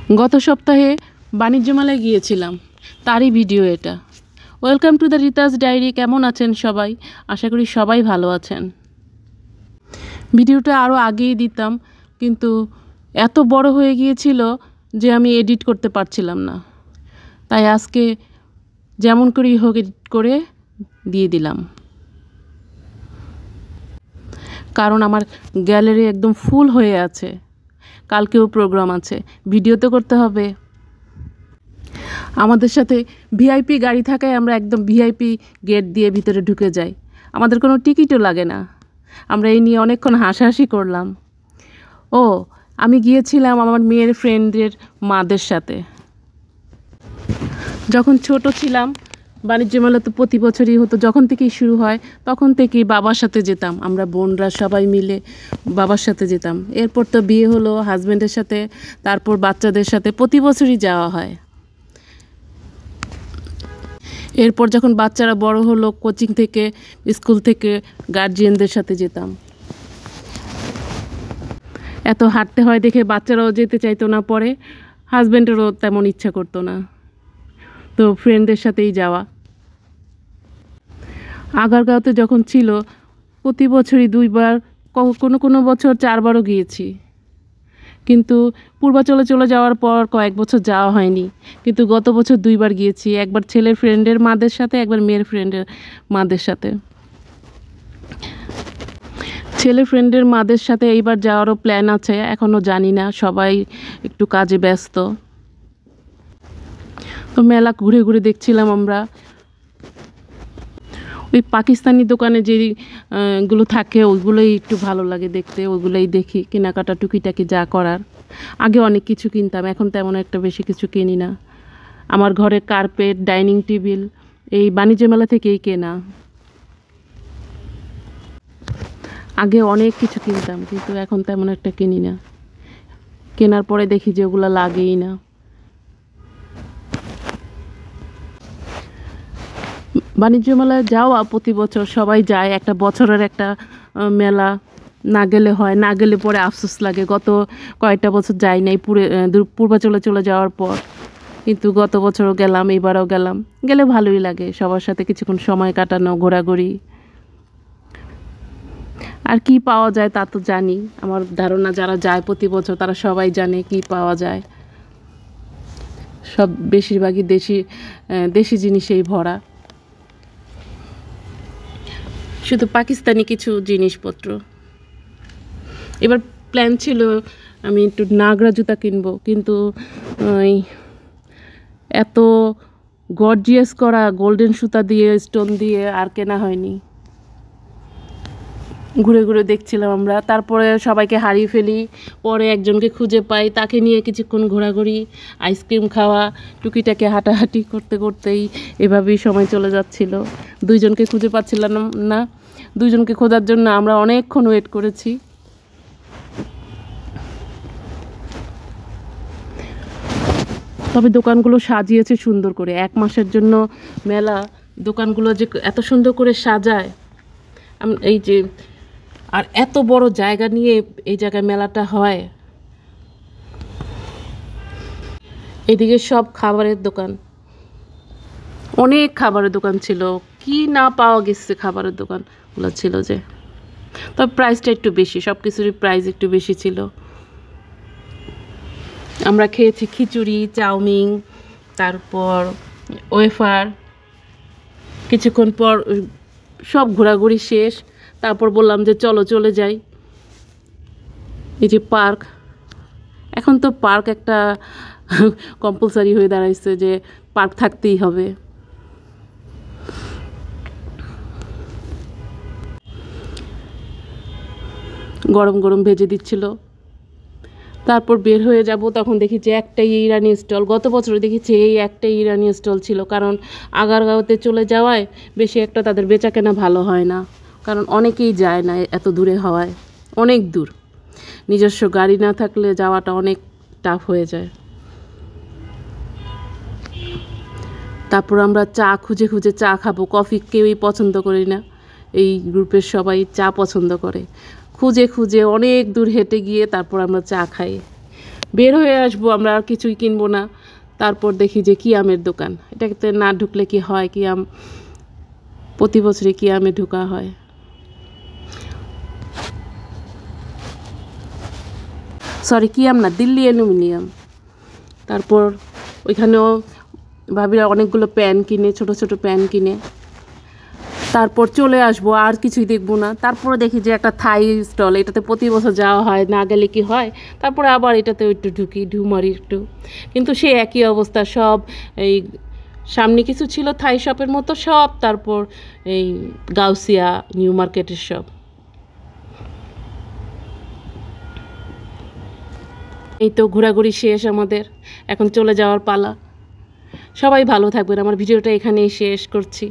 গত সপ্তাহে বাণিজ্য মেলায় গিয়েছিলাম, তারই ভিডিও এটা। Welcome to the Rita's diary. কেমন আছেন সবাই? আশা করি সবাই ভালো আছেন। ভিডিওটা আরও আগেই দিতাম, কিন্তু এত বড় হয়ে গিয়েছিল যে আমি এডিট করতে পারছিলাম না, তাই আজকে যেমন করেই হোক এডিট করে দিয়ে দিলাম। কারণ আমার গ্যালারি একদম ফুল হয়ে আছে, কালকেও প্রোগ্রাম আছে, ভিডিও তো করতে হবে। আমাদের সাথে ভিআইপি গাড়ি থাকায় আমরা একদম ভিআইপি গেট দিয়ে ভিতরে ঢুকে যাই, আমাদের কোনো টিকিটও লাগে না। আমরা এই নিয়ে অনেকক্ষণ হাসাহাসি করলাম। ও, আমি গিয়েছিলাম আমার মেয়ের ফ্রেন্ডের মাদের সাথে। যখন ছোট ছিলাম বাণিজ্য মেলা তো প্রতি বছরই হতো, যখন থেকেই শুরু হয় তখন থেকেই বাবার সাথে যেতাম, আমরা বোনরা সবাই মিলে বাবার সাথে যেতাম। এরপর তো বিয়ে হলো, হাজব্যান্ডের সাথে, তারপর বাচ্চাদের সাথে প্রতি বছরই যাওয়া হয়। এরপর যখন বাচ্চারা বড় হলো, কোচিং থেকে, স্কুল থেকে গার্জিয়ানদের সাথে যেতাম। এত হাঁটতে হয় দেখে বাচ্চারাও যেতে চাইতো না, পরে হাজব্যান্ডেরও তেমন ইচ্ছা করতো না, তো ফ্রেন্ডদের সাথেই যাওয়া। আগারগাঁওতে যখন ছিল প্রতি বছরই 2বার, কোনো কোনো বছর 4বারও গিয়েছি, কিন্তু পূর্বাচলে চলে যাওয়ার পর কয়েক বছর যাওয়া হয়নি। কিন্তু গত বছর 2বার গিয়েছি, একবার ছেলের ফ্রেন্ডের মাদের সাথে, একবার মেয়ের ফ্রেন্ডের মাদের সাথে। ছেলে ফ্রেন্ডের মাদের সাথে এইবার যাওয়ারও প্ল্যান আছে, এখনও জানি না, সবাই একটু কাজে ব্যস্ত। তো মেলা ঘুরে ঘুরে দেখছিলাম আমরা। ওই পাকিস্তানি দোকানে যেগুলো থাকে ওইগুলোই একটু ভালো লাগে দেখতে, ওইগুলোই দেখি, কেনাকাটা টুকিটাকি যা করার। আগে অনেক কিছু কিনতাম, এখন তেমন একটা বেশি কিছু কিনি না। আমার ঘরে কার্পেট, ডাইনিং টেবিল এই বাণিজ্য মেলা থেকেই কেনা। আগে অনেক কিছু কিনতাম, কিন্তু এখন তেমন একটা কিনি না। কেনার পরে দেখি যে ওগুলো লাগেই না। বাণিজ্য মেলায় যাওয়া প্রতি বছর সবাই যায়, একটা বছরের একটা মেলা, না গেলে হয়, না গেলে পরে আফসোস লাগে। গত কয়েকটা বছর যাই নাই, পূর্বাচলে চলে যাওয়ার পর, কিন্তু গত বছরও গেলাম, এবারও গেলাম। গেলে ভালোই লাগে, সবার সাথে কিছুক্ষণ সময় কাটানো, ঘোরাঘুরি। আর কি পাওয়া যায় তা তো জানি, আমার ধারণা যারা যায় প্রতি বছর তারা সবাই জানে কি পাওয়া যায়। সব বেশিরভাগই দেশি জিনিসেই ভরা, শুধু পাকিস্তানি কিছু জিনিসপত্র। এবার প্ল্যান ছিল আমি একটু নাগরা জুতা কিনবো, কিন্তু এত গর্জিয়াস করা গোল্ডেন সুতা দিয়ে, স্টোন দিয়ে আর কেনা হয়নি। ঘুরে ঘুরে দেখছিলাম আমরা, তারপরে সবাইকে হারিয়ে ফেলি, পরে একজনকে খুঁজে পাই, তাকে নিয়ে কিছুক্ষণ ঘোরাঘুরি, আইসক্রিম খাওয়া, টুকিটাকে হাঁটাহাঁটি করতে করতেই এভাবেই সময় চলে যাচ্ছিল। 2জনকে খুঁজে পাচ্ছিলাম না, 2জনকে খোঁজার জন্য আমরা অনেকক্ষণ ওয়েট করেছি। তবে দোকানগুলো সাজিয়েছে সুন্দর করে, 1 মাসের জন্য মেলা, দোকানগুলো যে এত সুন্দর করে সাজায়, এই যে, আর এত বড় জায়গা নিয়ে এই জায়গায় মেলাটা হয়। এদিকে সব খাবারের দোকান, অনেক খাবারের দোকান ছিল, কি না পাওয়া গেছে খাবারের দোকানগুলো ছিল যে। তবে প্রাইসটা একটু বেশি, সব কিছুরই প্রাইস একটু বেশি ছিল। আমরা খেয়েছি খিচুড়ি, চাউমিন, তারপর ওয়েফার। কিছুক্ষণ পর সব ঘোরাঘুরি শেষ, তারপর বললাম যে চলো চলে যাই। এই যে পার্ক, এখন তো পার্ক একটা কম্পালসারি হয়ে দাঁড়াইছে যে পার্ক থাকতেই হবে। গরম গরম ভেজে দিচ্ছিল। তারপর বের হয়ে যাব, তখন দেখি যে একটাই ইরানি স্টল। গত বছর দেখেছি এই একটাই ইরানি স্টল ছিল, কারণ আগারগাঁওতে চলে যাওয়ায় বেশি একটা তাদের বেচাকেনা ভালো হয় না, কারণ অনেকেই যায় না, এত দূরে হওয়ায়, অনেক দূর, নিজস্ব গাড়ি না থাকলে যাওয়াটা অনেক টাফ হয়ে যায়। তারপর আমরা চা খুঁজে খুঁজে চা খাবো, কফি কেউই পছন্দ করি না, এই গ্রুপের সবাই চা পছন্দ করে। খুঁজে খুঁজে অনেক দূর হেঁটে গিয়ে তারপর আমরা চা খাই। বের হয়ে আসবো, আমরা আর কিছুই কিনবো না। তারপর দেখি যে কিয়ামের দোকান, এটাতে না ঢুকলে কি হয়, কিয়াম প্রতি বছরই কিয়ামে ঢোকা হয়। সরি, কিয়াম না, দিল্লি অ্যালুমিনিয়াম। তারপর ওইখানেও ভাবিরা অনেকগুলো প্যান কিনে, ছোট ছোট প্যান কিনে। তারপর চলে আসবো, আর কিছুই দেখবো না। তারপরে দেখি যে একটা থাই স্টল, এটাতে প্রতি বছর যাওয়া হয়, না গেলে কি হয়। তারপরে আবার এটাতে একটু ঢুকি, ঢুমারি একটু, কিন্তু সে একই অবস্থা সব। এই সামনে কিছু ছিল থাই শপের মতো সব, তারপর এই গাউসিয়া নিউ মার্কেটের সব। এই তো ঘোরাঘুরি শেষ আমাদের, এখন চলে যাওয়ার পালা। সবাই ভালো থাকবেন, আমার ভিডিওটা এখানেই শেষ করছি।